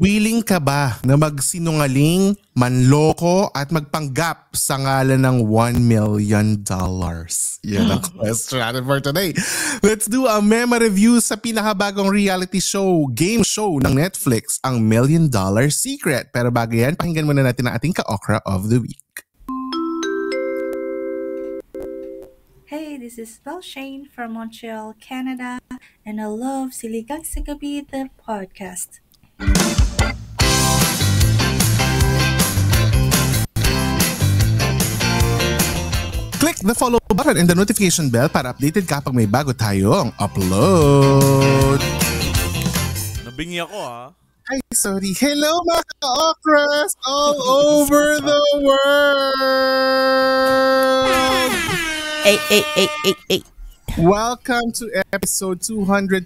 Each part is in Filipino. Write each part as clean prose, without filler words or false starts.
Willing ka ba na magsinungaling, manloko at magpanggap sa ngalan ng $1 million? Yan ang question natin for today. Let's do a meme review sa pinakabagong reality show, game show ng Netflix, ang $1 Million Secret. Pero bago yan, pakinggan muna natin ang ating ka-okra of the week. Hey, this is Belshane from Montreal, Canada, and I love Siligang sa Gabi, the podcast. Click the follow button and the notification bell para updated kapag may bago tayong upload. Nabingi ako Ay, sorry. Hello mga ka-okras all over the world! Ay. Welcome to episode 227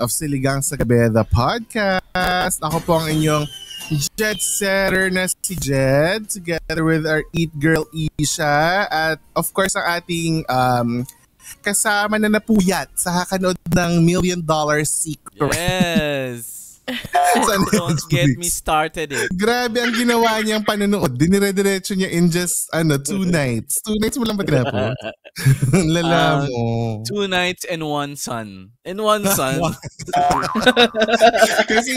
of Siligang sa Gabi, the podcast. Ako po ang inyong Jet Setter na si Jed, together with our Eat Girl Isha, at of course ang ating kasama na napuyat sa kakanood ng $1 Million Secret. Yes! Don't get me started Grabe ang ginawa niyang panonood. Dinire-diretso niya in just 2 nights. 2 nights mo lang ba tinapos? Lala mo. 2 nights and 1 sun. And 1 sun. Kasi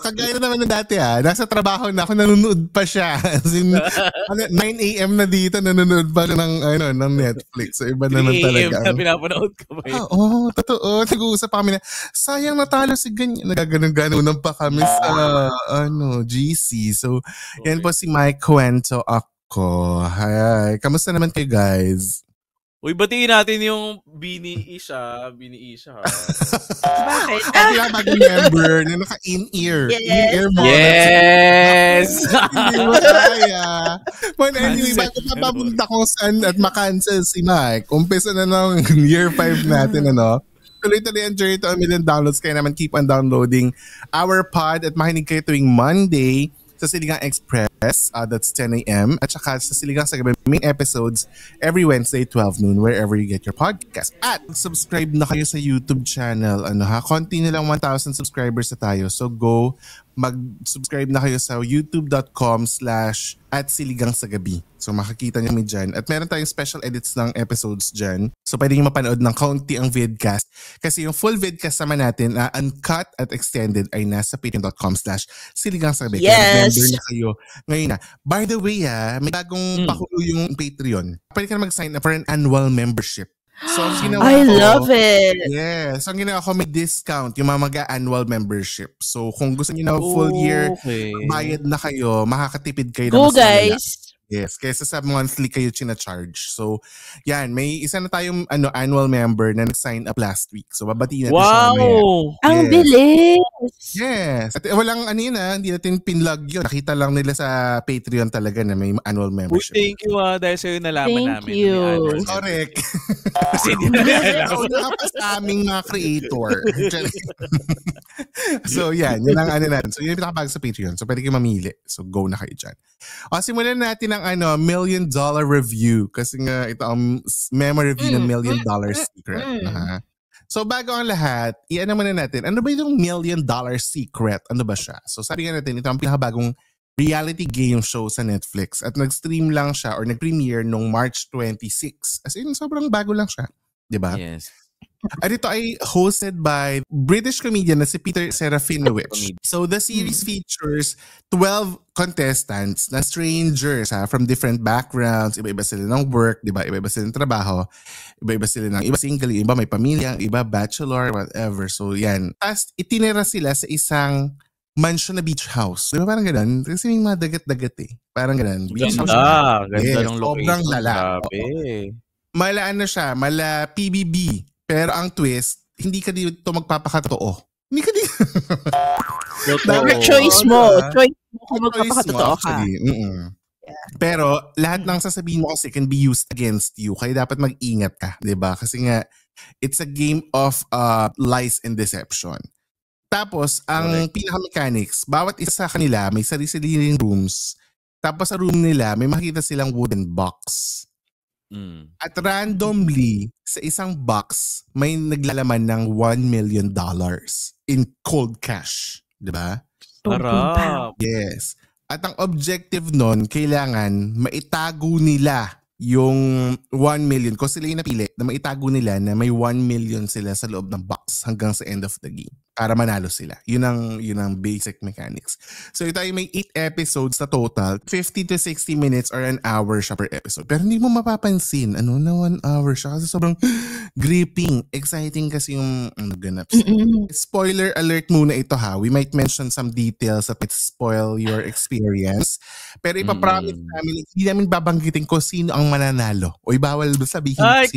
kagaya naman na dati nasa trabaho na ako, nanonood pa siya. As in, 9 a.m. na dito, nanonood pa ng Netflix. So iba naman talaga. 3 a.m. na pinapanood ko ba yun? Oo, totoo. Nag-uusap pa kami na, sayang natalo si ganyan. Nagaganon pa kami sa GC. So, yan po si Mike Cuento ako. Hi. Kamusta naman kayo, guys? Uy, batiin natin yung Bini Isha. Bakit? Ang bagong member na naka-in-ear. Yes. In-ear mo. Yes! Hindi mo kaya. But anyway, bago pa papunta kung saan at makancel si Mike, umpisa na ng year 5 natin, Tuloy-tuloy ang journey to 1 million downloads. Kaya naman keep on downloading our pod at makinig kayo tuwing Monday sa Siligang Express. That's 10 a.m. At saka sa Siligang sa Gabi main episodes every Wednesday 12 noon wherever you get your podcast. At subscribe na kayo sa YouTube channel. Konti na lang 1,000 subscribers na tayo. So go mag-subscribe na kayo sa youtube.com/@siligangsagabi. So makikita niyo kami dyan. At meron tayong special edits ng episodes dyan. So pwede niyo mapanood ng kaunti ang vidcast. Kasi yung full vidcast naman natin, uncut at extended, ay nasa patreon.com/siligangsagabi. Yes! Kaya member na kayo ngayon na. By the way, may bagong pakulo yung Patreon. Pwede ka na mag-sign up for an annual membership. So, I love it. Yeah. So, ang ginawa ko, may discount yung mga mag-annual membership. So, kung gusto niyo na full year, bayad na kayo, makakatipid kayo. Go, guys! Yes, kaysa sa monthly kayo china-charge. So, yan, may isa na tayong annual member na nag-sign up last week. So, babatiin natin siya mamaya. Ang bilis! Yes. At walang hindi natin pinlog yun. Nakita lang nila sa Patreon talaga na may annual membership. Thank you dahil sa'yo nalaman namin. Thank you. Correct. Kasi hindi na alam. Nakapas sa aming mga creator. So, yan ang natin. So, yun yung pinakabag sa Patreon. So, pwede kayo mamili. So, go na kayo dyan. Simulan natin ang $1 million review. Kasi nga, ito ang memo review ng $1 million Secret. So, bago ang lahat, iyan naman natin, ano ba yung $1 million Secret? Ano ba siya? So, sabi nga natin, ito ang pinakabagong reality game show sa Netflix. At nag-stream lang siya or nag-premiere noong March 26. As in, sobrang bago lang siya. Diba? Yes. At ito ay hosted by British comedian na si Peter Serafinowicz. So the series features 12 contestants na strangers from different backgrounds. Iba-iba sila ng work, diba? Iba-iba sila ng trabaho. Iba-iba sila ng iba single, iba may pamilya, iba bachelor, whatever. So yan. Tapos itinira sila sa isang mansion na beach house. Diba parang ganun? Kasi may mga dagat-dagat Parang ganun. Beach house. Ganda ng location. Sobrang lala. Grabe. Mala mala PBB. Pero ang twist, hindi ka dito magpapakatotoo. Hindi ka dito. Choice mo. Choice mo kung magpapakatotoo ka. Pero lahat ng sasabihin mo kasi can be used against you. Kaya dapat mag-ingat ka. Diba? Kasi nga, it's a game of lies and deception. Tapos, ang pinaka-mechanics, bawat isa sa kanila may sarili-sariling rooms. Tapos sa room nila, may makita silang wooden box. At randomly, sa isang box, may naglalaman ng $1 million in cold cash. Diba? Harap. Yes. At ang objective nun, kailangan maitago nila yung 1 million. Kung sila yung napili, na maitago nila na may 1 million sila sa loob ng box hanggang sa end of the game. Para manalo sila. Yun ang basic mechanics. So ito ay may 8 episodes sa total. 50 to 60 minutes or an hour siya per episode. Pero hindi mo mapapansin, na 1 hour siya. Kasi sobrang gripping. Exciting kasi yung ganap. Spoiler alert muna ito ha. We might mention some details that might spoil your experience. Pero ipapromise namin, hindi namin babanggitin kung sino ang mananalo. O bawal sabihin. Ay,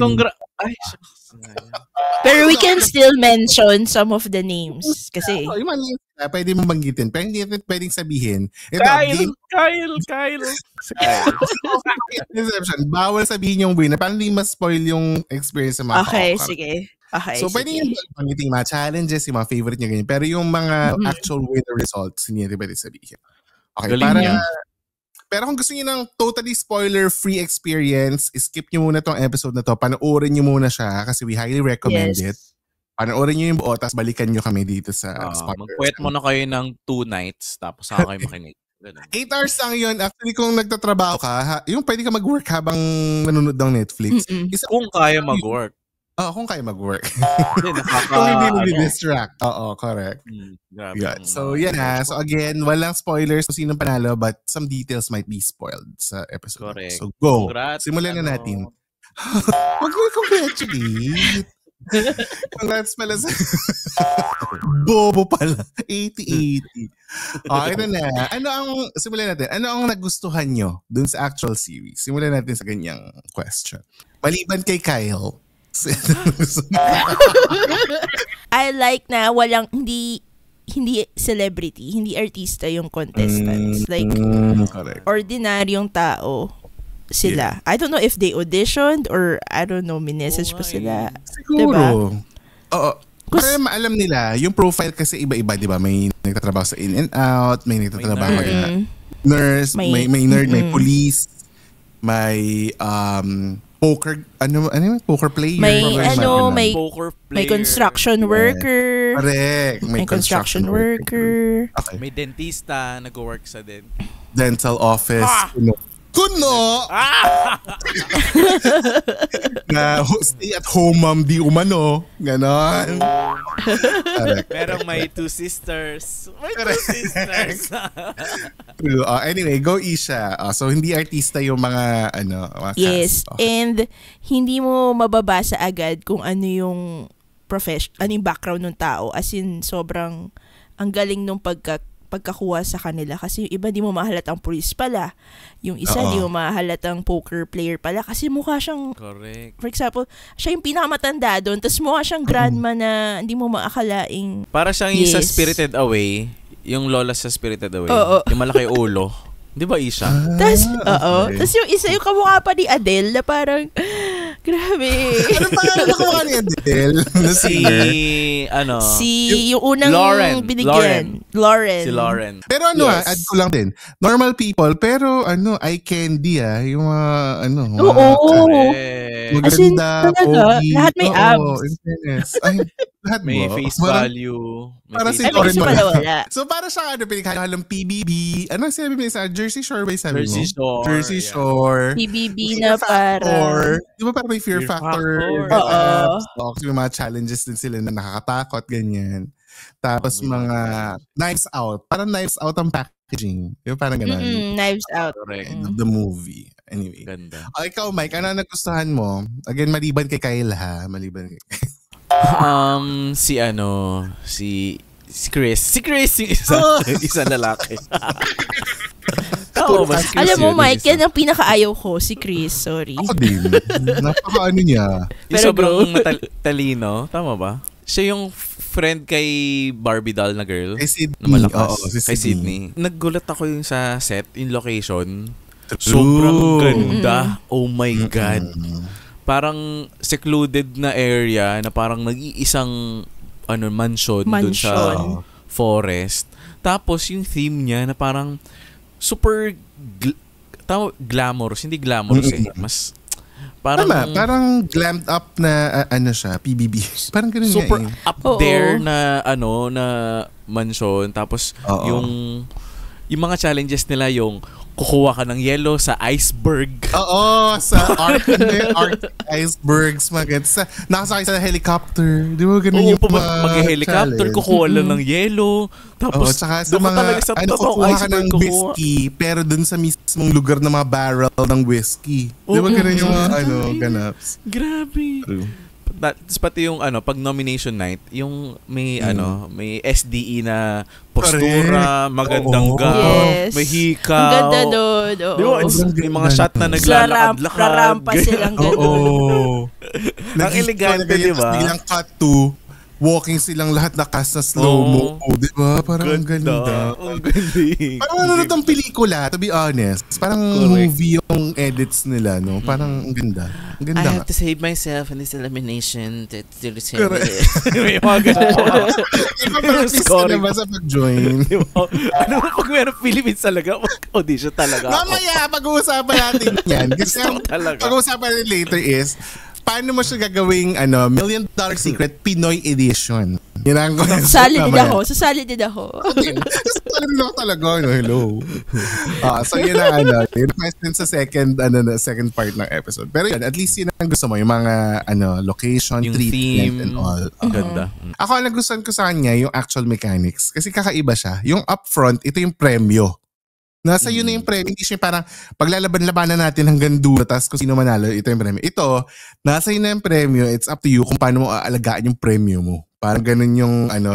Pero we can still mention some of the names. Kasi, yung mga pwede mong banggitin. Pero hindi natin pwedeng sabihin. Ito, Kyle. Deception. Bawal sabihin yung winner. Paano hindi ma-spoil yung experience sa mga okay, ka-offer. sige. Okay, So, pwede yung banggitin mga challenges, yung mga favorite niya, ganyan. Pero yung mga actual winner results, hindi natin pwede sabihin. Okay, Galing niya. Pero kung gusto niyo ng totally spoiler-free experience, skip niyo muna tong episode na to. Panoorin niyo muna siya kasi we highly recommend it. Panoorin niyo yung buo, tapos balikan niyo kami dito sa spoilers. Magpuwet mo na kayo ng 2 nights, tapos saka kayo makinig. 8 hours lang yun. Actually, kung nagtatrabaho ka, yung pwede ka mag-work habang nanonood ng Netflix. Kung kaya mag-work. Kung kaya mag-work. Hindi, Kung hindi nag-distract. Oo, correct. Grabe. Yeah. So, yan ha. So, again, walang spoilers kung sinong panalo, but some details might be spoiled sa episode. Correct. So, go. Congrats, Simulan na natin. Huwag mo congratulate. Congrats pala sa... Bobo pala. 80-80. Ito na. Simulan natin. Ano ang nagustuhan nyo dun sa actual series? Simulan natin sa ganyang question. Maliban kay Kyle. I like na hindi celebrity, hindi artista yung contestants. Like, ordinaryong tao sila. I don't know if they auditioned or I don't know, minessage pa sila. Siguro. Diba? Oo. Para maalam nila, yung profile kasi iba-iba, di ba? May nagtatrabaho sa in and out, may nagtatrabaho na nurse, may nerd, may police, may poker, poker player. May poker player. May construction worker. Correct. May construction worker. Okay. May dentista, nag-work sa dental office. Kuno! Na stay at home mom di umano. Ganon. Merong may 2 sisters. May 2 sisters. True. Anyway, go Isha. So, hindi artista yung mga, mga yes. cast. Okay. And hindi mo mababasa agad kung ano yung ano yung background ng tao. As in, sobrang ang galing nung pagkakuha sa kanila kasi yung iba di mo mahalatang police pala, yung isa di mo mahalatang poker player pala kasi mukha siyang, correct. For example, siya yung pinakamatanda doon tapos mukha siyang grandma na hindi mo maakalaing para siyang yung sa Spirited Away, yung lola sa Spirited Away, yung malaki ulo, di ba Isha? Tapos tapos yung isa yung kamukha pa ni Adele na parang grabe. Ano pangalan na kamukha ni Adele? yung unang binigyan. Lauren. Si Lauren. Pero add ko lang din. Normal people, pero eye candy yung mga maganda, pogi. Lahat may abs. In fairness. Ay, lahat may face value. Para si Lauren wala. So para siya pinaghahalong PBB. Ano sabi mo sa Jersey Shore ba sabi mo? Jersey Shore. PBB na para. Di ba para may Fear Factor? Oo. Kasi may mga challenges din sila na nakakatakot, ganyan. Tapos mga Knives Out. Parang Knives Out ang packaging. Di ba parang gano'n? Knives Out. The movie. Anyway. Ganda. Ikaw, Mike, ano nagustuhan mo? Again, maliban kay Kyle ha. Maliban kay Kyle. Si Chris. Si Chris yung isa lalaki. Alam mo, Mike, yan ang pinakaayaw ko, si Chris. Sorry. Ako din. Napaka-ano niya. Yung sobrang talino. Tama ba? Siya yung friend kay Barbie doll na girl. Kay Sydney. Na malakas. Kay Sydney. Naggulat ako yung sa set, yung location. Sobrang ganda. Oh my God. Parang secluded na area na parang nag-iisang mansion dun sa forest. Tapos yung theme niya na parang super glamorous. Hindi glamorous Mas parang glammed up na siya, PBB. Parang ganun super nga up there na na mansion. Tapos Oo. yung mga challenges nila, yung kukuha ka ng yelo sa iceberg. Oo, sa Arctic icebergs, nakasakay sa helicopter. Di ba ganun yung mag-helicopter, kukuha lang ng yelo. Tapos, tsaka sa doon ka mga, talaga sa totoong kukuha ka iceberg ng whiskey, pero dun sa mismong lugar ng mga barrel ng whiskey. Di ba ganun yung ganaps? Grabe. Tapos pati yung pag nomination night, yung may may SDE na postura, magandang gown, Yes. may hikaw. Ang ganda doon. Di ba? May mga shot na naglalakad-lakad. Sa rampa silang ganun. Oo. Ang elegante, di ba? Bilang cut to, walking silang lahat na cast na slow-mo. Di ba? Parang ang ganda. Ang galing. Parang ano itong pelikula, to be honest. Parang movie yung edits nila, no? Parang ang ganda. Ang ganda nga. to save myself in this elimination. May mga ganda. Ipa-practice ka naman sa pag-join. Ano ba pag meron Philippines talaga? Audition talaga. Mamaya, pag-uusapan natin yan. Kasi pag-uusapan natin later is, paano mo siya gagawing $1 million Secret Pinoy Edition? Yun ang Sasali din ako. Sasali din ako talaga. Hello. So yun ang yun question sa second part ng episode. Pero yun, at least yun ang gusto mo. Yung mga location, yung treatment, theme, and all. Ganda. Ako, ang nagustuhan ko sa kanya, yung actual mechanics. Kasi kakaiba siya. Yung upfront, ito yung premyo. Nasa yun na yung premyo. Hindi siya parang paglalaban-labanan natin hanggang dulo tapos kung sino manalo, ito yung premyo. Ito, nasa yun na yung premyo. It's up to you kung paano mo aalagaan yung premyo mo. Parang ganun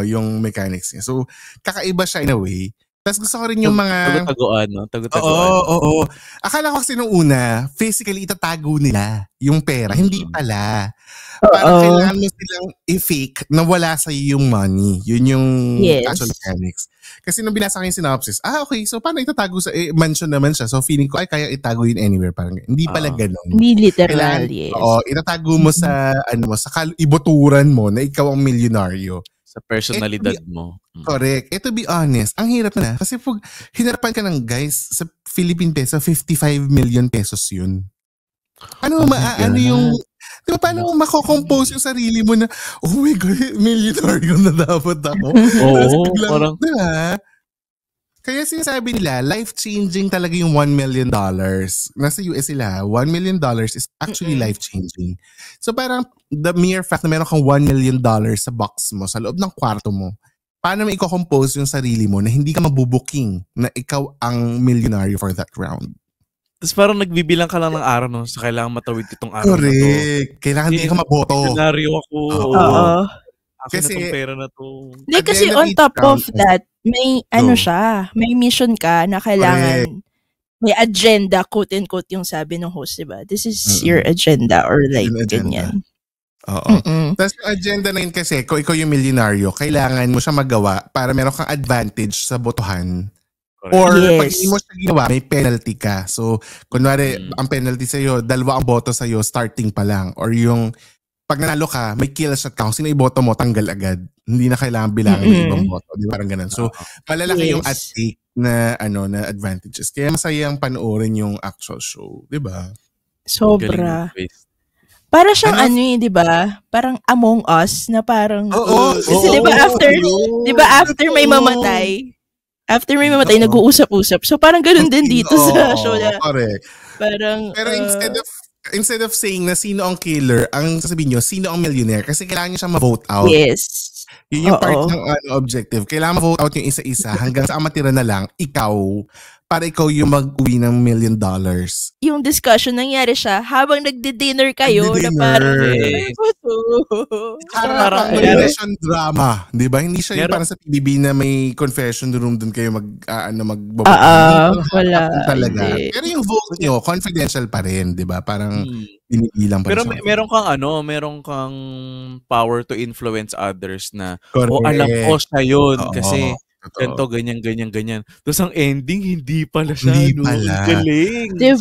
yung mechanics niya. So, kakaiba siya in a way. Tapos gusto ko rin yung mga... Tago-taguan, no? Tago-taguan. Oo. Akala ko kasi nung una, physically itatago nila yung pera. Hindi pala. Parang kailangan mo silang i-fake na wala sa yung money. Yun yung actual mechanics. Kasi nung binasa ko yung synopsis, okay, so paano itatago sa mansion naman siya? So feeling ko, kaya itago yun anywhere. Parang hindi pala ganun. Hindi literal, yes. Oo, itatago mo sa, iboturan mo na ikaw ang milyonaryo. Sa personalidad mo. Correct. To be honest, ang hirap na. Kasi pag hinarapan ka ng guys, sa Philippine peso, 55 million pesos yun. Ano yung... Di ba, paano mo mako-compose yung sarili mo na, oh my God, millionaire na dapat ako? Oo, parang... Diba? Kaya sinasabi nila, life-changing talaga yung $1 million. Nasa US sila, $1 million is actually life-changing. So parang the mere fact na meron kang $1 million sa box mo, sa loob ng kwarto mo, paano mo i-compose yung sarili mo na hindi ka mabubuking na ikaw ang milyonaryo for that round? Tapos parang nagbibilang ka lang ng araw, no? So kailangan matawid itong araw na to. Correct. Kailangan hindi ka maboto. Milyonaryo ako. Oo. Kasi na tong pera na to. Hindi, kasi on top of that, may siya, may mission ka na kailangan, may agenda, quote-unquote yung sabi ng host, diba? This is your agenda or like ganyan. Oo. Tapos yung agenda na yun kasi, kung ikaw yung milyonaryo, kailangan mo siya magawa para meron kang advantage sa botohan. Or pag hindi mo siya ginawa, may penalty ka. So, kunwari, ang penalty sa'yo, 2 ang boto sa'yo, starting pa lang. Or yung, pag nanalo ka, may kill shot ka. Kung sino iboto mo, tanggal agad. Hindi na kailangan bilangin ng ibang boto. Di ba? Parang ganun. So, malalaki yung at stake na, na advantages. Kaya masayang panoorin yung actual show. Di ba? Sobra. Para siyang di ba? Parang Among Us na parang... Kasi di ba after may mamatay, nag-uusap-usap. So parang ganun din dito sa show na. Correct. Parang pero instead of saying na sino ang killer, ang sasabihin nyo, sino ang millionaire? Kasi kailangan nyo siyang ma-vote out. Yes. Yun yung part ng objective. Kailangan ma-vote out yung isa-isa hanggang sa matira na lang, ikaw, para ikaw yung mag-uwi ng $1 million. Yung discussion, nangyari siya habang nagdi-dinner kayo na parang parang relation drama, di ba? Hindi siya yung parang sa PBB na may confession room dun kayo wala. Talaga. Pero yung vote nyo, confidential pa rin, di ba? Parang binibilang pa rin. Pero meron kang power to influence others na, correct. Alam ko siya yun kasi ganito, ganyan. Tapos ang ending, hindi pala siya. Hindi pala. Galing. Diba?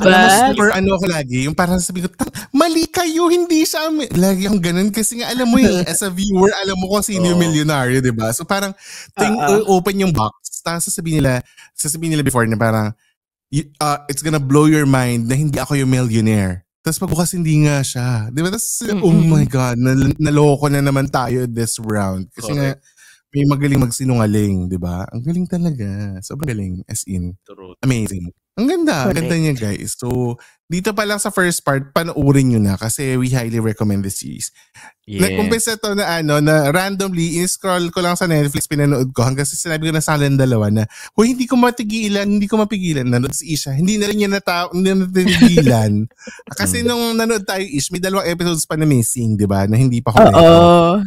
Super ko lagi, yung parang sabi ko, mali kayo, hindi siya. Lagi akong ganun kasi nga alam mo as a viewer, alam mo kung sino yung milyonaryo, diba? So parang, open yung box, tapos sasabihin nila before na parang, it's gonna blow your mind na hindi ako yung millionaire. Tapos pagbukas hindi nga siya. Diba? Tapos, oh my God, naloko na naman tayo this round. Kasi nga, may magaling magsinungaling, di ba? Ang galing talaga. Sobrang galing, as in. True. Amazing. Ang ganda. Ang ganda niya, guys. So, dito pa lang sa first part, panoorin nyo na kasi we highly recommend the series. Yes. Nag-umpisa to na randomly, in-scroll ko lang sa Netflix, pinanood ko hanggang sa sinabi ko na sa akin dalawa na, huy, hindi ko mapigilan, nanood si Isha. Hindi na rin niya natigilan. Kasi nung nanood tayo, Ish, may 2 episodes pa na missing, di ba? Na hindi pa ko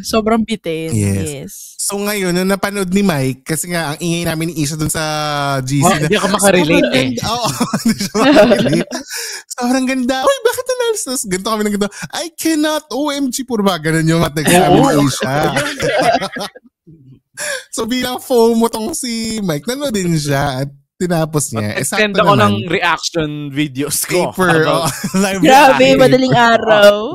sobrang bitin. Yes. So ngayon, nung napanood ni Mike, kasi nga, ang ingay namin ni Isha dun sa GC. Hindi ako makarelate eh. Oo, hindi siya makarelate. Sobrang ganda. Uy, bakit analysis? Ganito kami ng ganito. I cannot, OMG, puro ba? Ganun yung nagsabi ni Isha. So bilang FOMO tong si Mike, nanood din siya at tinapos niya. Extend ako ng reaction videos ko. Live Grabe, reaction. madaling araw.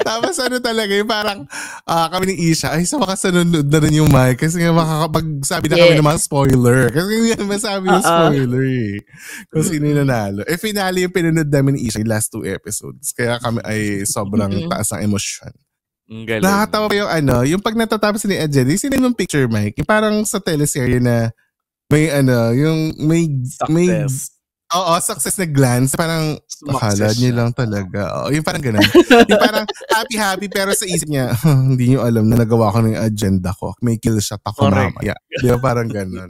Tapos talaga yung parang kami ni Isha, ay sa makasanunod na rin yung Mike kasi nga makakapagsabi na kami ng mga spoiler. Kasi hindi naman masabi yung spoiler eh. Kung sino yung nanalo. Finale yung pinanood namin ni Isha yung last 2 episodes. Kaya kami ay sobrang taas ng emosyon. Nakakatawa pa yung yung pag natatapos ni Ed Jenny, sino yung picture, Mike? Yung parang sa teleserye na may yung may success na glance. Parang akala niya lang talaga. Yung parang ganun. Yung parang happy pero sa isip niya, hindi niyo alam na nagawa ko ng agenda ko. May kill shot ako mamaya. Di ba parang ganun.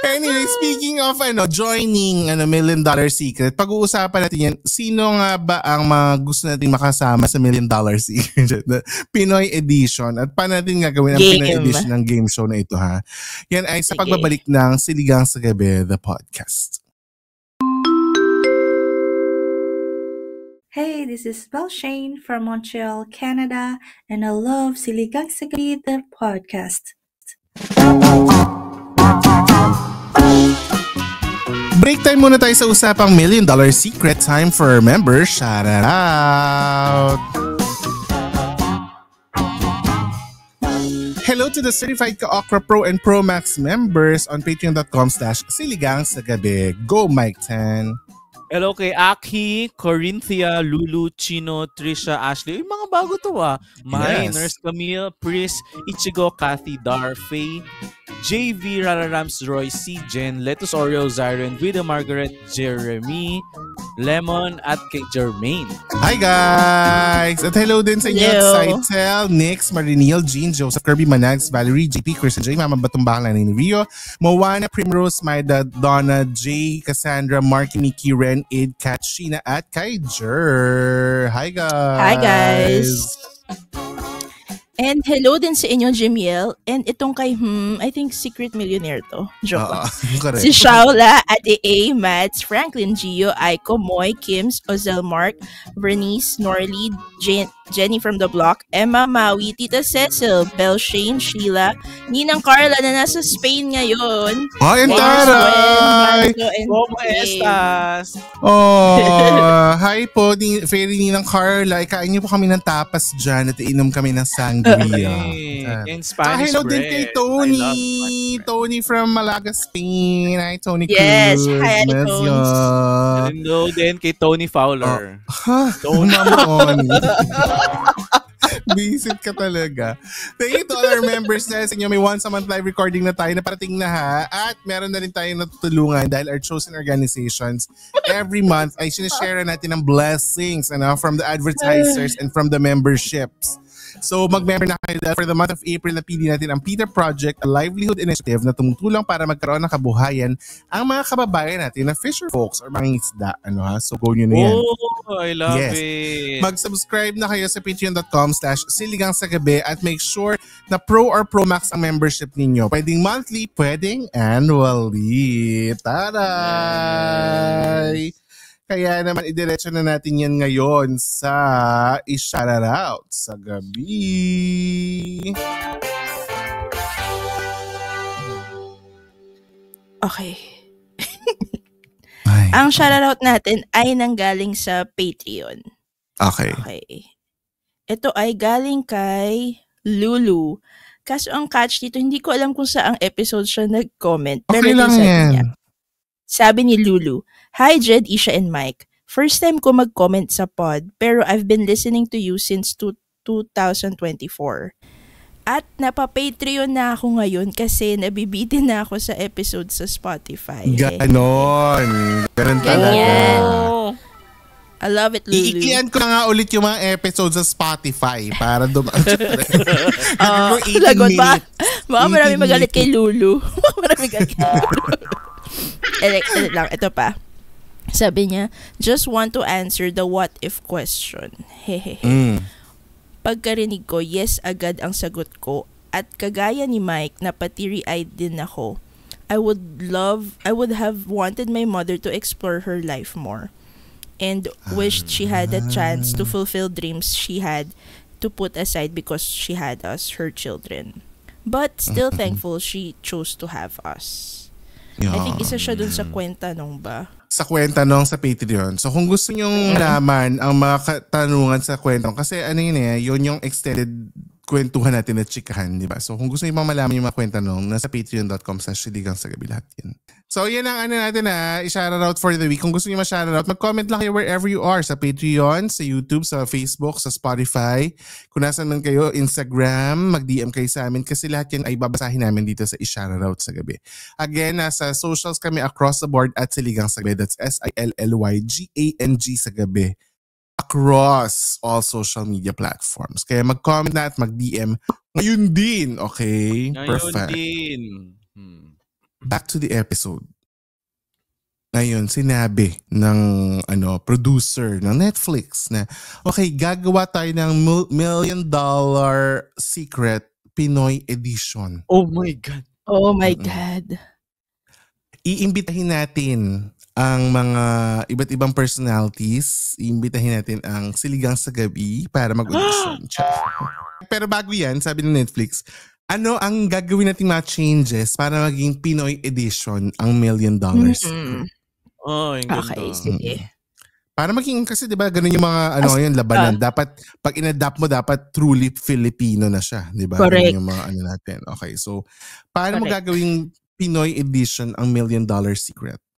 Anyway, speaking of joining $1 Million Secret, pag-uusapan natin yan, sino nga ba ang mga gusto natin makasama sa $1 Million Secret? Pinoy edition. At paano natin gagawin ang Pinoy edition ng game show na ito, ha? Yan ay sa pagbabalik ng Siligang sa Gabi, the podcast. Hey, this is Belshane from Montreal, Canada, and I love Siligang sa Gabi, the podcast. Break time muna tayo sa usapang $1 Million Secret. Time for members shout out. Hello to the certified Ka-Okra Pro and Pro Max members on patreon.com/Siligang sa Gabi. Go Mike Tan. Hello kay Aki, Corinthia, Lulu, Chino, Trisha, Ashley. Yung mga bago to Mai, Nurse Camille, Pris, Ichigo, Kathy, Dar, Faye, JV, Rararams, Roy, C, Jen, Letus Oreo, Zyron, Guido, Margaret, Jeremy, Lemon, at kay Jermaine. Hi guys! At hello din sa inyo at Saitel, Nix, Marinil, Jean, Joseph, Kirby, Manags, Valerie, JP, Chris, J, Mama Batumbang, ni Rio, Moana, Primrose, Maida, Donna, J, Cassandra, Marky, Nikki, Ren, Id, Kat, Sheena, at kay Jer. Hi guys! Hi guys! And hello din sa inyo, Jimiel. And itong kay, I think Secret Millionaire to. Joke lang. Si Shaula, Ate A, Mads, Franklin, Gio, Aiko, Moy, Kims, Ozel, Mark, Bernice, Norly, Jenny from the Block, Emma, Maui, Tita Cecil, Belshane, Sheila, Ninang Carla na nasa Spain ngayon. Ay, taray! ¿Cómo estas? Hi po, Fairy Ninang Carla. Ikain niyo po kami ng tapas dyan at inom kami ng sangria. In Spanish hello bread. din kay Tony. Tony from Malaga, Spain. Hi, Tony Cruz. Yes, hi, Tony. Hello din kay Tony Fowler. Tony. Visit ka talaga. Thank you to all our members na sa inyo. May once a month live recording na tayo na parating na ha. At meron na rin tayong natutulungan dahil our chosen organizations every month ay sinishare natin ng blessings from the advertisers and from the memberships. So mag-member na kayo for the month of April. Napili natin ang Peter Project, a livelihood initiative na tumutulong para magkaroon ng kabuhayan ang mga kababayan natin na fisher folks or mga isda. So go nyo na yan. Oh, I love it. Mag-subscribe na kayo sa patreon.com/Siligang sa Gabi at make sure na Pro or Pro Max ang membership ninyo. Pwedeng monthly, pwedeng annually. Taray! Kaya naman idiretso na natin yan ngayon sa i-shoutout sa gabi. Okay. Ang shoutout natin ay nanggaling sa Patreon. Okay. Ito ay galing kay Lulu. Kaso ang catch dito, hindi ko alam kung saang episode siya nag-comment. Pero okay lang yan. Niya. Sabi ni Lulu, Hi Jed, Isha, and Mike. First time ko mag-comment sa pod, pero I've been listening to you since 2024. At napa-Patreon na ako ngayon kasi nabibitin na ako sa episode sa Spotify. Ganon. Ganon talaga. Ganyan. I love it, Lulu. Iiklian ko na nga ulit yung mga episodes sa Spotify para lagot ba? Baka marami magalit kay Lulu. Baka marami magalit kay Lulu. Edit lang. Ito pa. Sabi niya, just want to answer the what if question. Hehehe. Pagkarinig ko, yes agad ang sagot ko. At kagaya ni Mike, napatiri-eyed din ako. I would have wanted my mother to explore her life more. And wished she had a chance to fulfill dreams she had to put aside because she had us, her children. But still thankful she chose to have us. I think isa siya dun sa kwenta nung ba? Sa kwenta nung sa Patreon. So kung gusto nyong laman ang mga katanungan sa kwenta, kasi ano yun yung extended kwentuhan natin at chikahan, di ba? So kung gusto nyo malaman yung mga kwenta nung, nasa patreon.com/siligangsagabi lahat yan. So yan ang ano natin i-shoutout for the week. Kung gusto nyo ma-shoutout, mag-comment lang kayo wherever you are. Sa Patreon, sa YouTube, sa Facebook, sa Spotify. Kung nasan man kayo, Instagram, mag-DM kayo sa amin kasi lahat yan ay babasahin namin dito sa i-shoutout sa gabi. Again, nasa socials kami across the board at Siligang sa Gabi. That's SILLYGANG sa gabi. Across all social media platforms. Kaya mag-comment na at mag-DM ngayon din, okay? Perfect. Back to the episode. Ngayon, sinabi ng producer ng Netflix na okay, gagawa tayo ng $1 million Secret Pinoy Edition. Oh my God. Oh my God. Iimbitahin natin ang mga iba't ibang personalities. Iimbitahin natin ang Siligang sa Gabi para mag-audition. Pero bago yan, sabi ng Netflix, ano ang gagawin nating mga changes para maging Pinoy edition ang $1 million? Oh, yung ganda. Okay, sige. Para maging, kasi diba ganun yung mga yung labanan. Dapat, pag in-adapt mo, dapat truly Filipino na siya. Diba? Correct. Ganun yung mga natin. Okay, so paano mo gagawing Pinoy edition ang $1 million Secret?